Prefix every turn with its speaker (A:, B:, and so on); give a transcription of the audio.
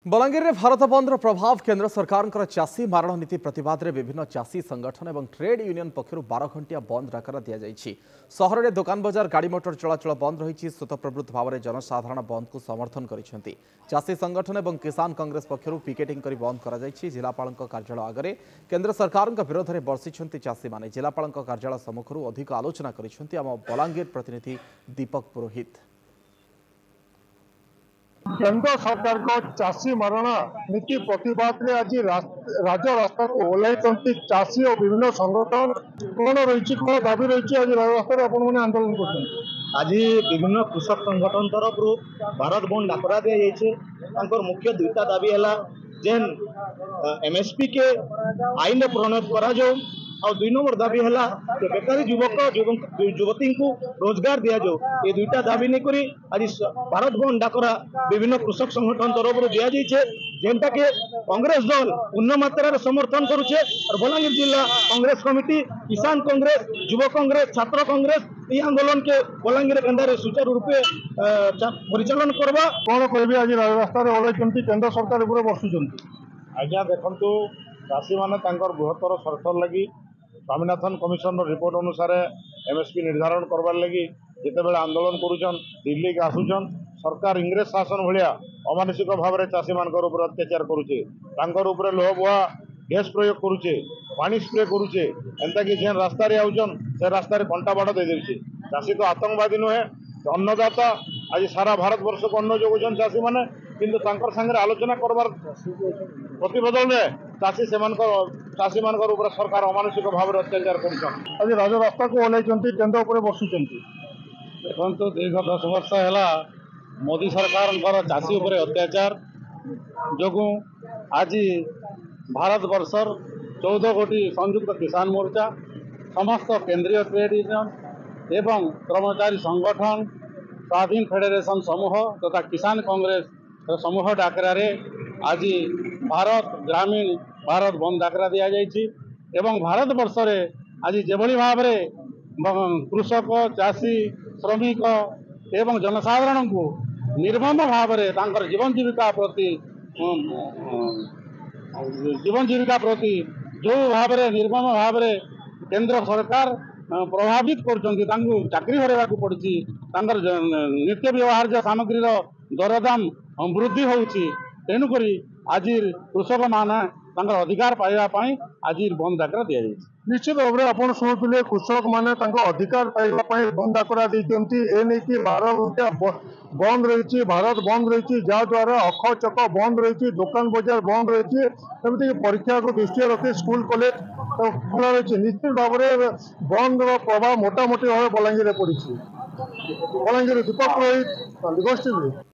A: बलांगीर में भारत बंद प्रभाव केंद्र सरकार चाषी मारण नीति प्रतिवाद में विभिन्न चाषी संगठन और ट्रेड यूनियन पक्षर 12 घंटिया बंद डाकरा दि जाएगी। सहर में दुकान बजार गाड़ी मोटर चलाचल बंद रही स्वतःप्रवृत्त भाव में जनसाधारण बंद को समर्थन करते। चाषी संगठन और किसान कांग्रेस पक्षर पिकेटिंग कर बंद कर जिलापाल कार्यालय आगे केंद्र सरकार विरोध में बर्षि चाषी मैंने जिलापाल कार्यालय सम्मुख अधिक आलोचना कर बलांगीर प्रतिनिधि दीपक पुरोहित।
B: केंद्र सरकार को चाषी मारणा नीति प्रतिवाद में आज राज्य रास्ता को ओह्लैंट चाषी और विभिन्न संगठन कौन रही कौन दाबी रही आज रास्ता आपण आंदोलन कर
C: आज विभिन्न कृषक संगठन तरफ भारत बंद डाकरा दि जाइए। मुख्य दुईटा दाबी है जेन एमएसपी के आईन प्रणयन करा जाओ और 2 नंबर दाबी है कि बेकारी युवती को रोजगार दि जाओ। ये दुईटा दाबी नहीं करी आज भारत बंद डाकरा विभिन्न कृषक संगठन तरफ दि जाइए जेनटा के कांग्रेस दल पूर्ण मात्रा समर्थन करुचे और बलांगीर जिला कांग्रेस कमिटी किसान कांग्रेस युव कांग्रेस छात्र कांग्रेस ये आंदोलन के बलांगीर केन्द्र सुचारू रूपे परिचालन करवा
B: कौन कह आज रास्ता ओह्लैंट केंद्र सरकार बसुंच।
D: आज्ञा देखु चाषी मैंने बृहत्तर स्वार्थ लगी स्वामीनाथन कमिशन रिपोर्ट अनुसार एमएसपी निर्धारण करवार लगी जिते आंदोलन करुचन दिल्ली के आसुचन सरकार इंग्रेज शासन भाया अमानुषिक भाव में चाषी मान अत्याचार करुचे लोह बुआ गैस प्रयोग करुचे पानी स्प्रे करुचे एंता कि जेन रास्तार आउन से रास्तार कंटा बाड़ दे देउछे। चाषी तो आतंकवादी नुहे अन्नदाता आज सारा भारत वर्ष को अन्न जोगुन चाषी मैंने किंतु तांकर संगे आलोचना करवार प्रतिबदल में चाषी मान सरकार अमानुषिक भाव में अत्याचार कर
B: आज राज रास्ता को ओह्लैंट केंद्र उपर बसुंच।
D: देखो दीर्घ 10 वर्ष है मोदी सरकार चाषी उपर अत्याचार जो आज भारत वर्षर 14 गोटी संयुक्त किसान मोर्चा समस्त केंद्रीय ट्रेड यूनियन एवं कर्मचारी संगठन स्वाधीन फेडरेशन समूह तथा किसान कांग्रेस समूह डाकरा आज भारत ग्रामीण भारत बंद डाकरा दि जाइए। भारत वर्ष आज जो भाव में कृषक चाषी श्रमिक एवं जनसाधारण को निर्मम भाव में जीवन जीविका प्रति जो भाव में निर्मम भाव में केंद्र सरकार प्रभावित कर चाकरी हरवा पड़ी नित्य व्यवहार्य सामग्री दरदाम वृद्धि होउछि तेणुक आज कृषक माने अधिकार पाइबापी आज बंद डाकरा दि जाइए।
B: निश्चित भाव में आप शुणुते कृषक मैंने अधिकार पाइबापी बंद डाकरा देती 12 घंटा बंद रही भारत बंद रही जहाद्वारा अख चक बंद रही दुकान बजार बंद रही एमती परीक्षा को दृष्टि रखी स्कूल कॉलेज खुला रही निश्चित भाव में बंद प्रभाव मोटामोटी भाव बलांगीर पड़ी। बलांगीर दीपक पुरोहित।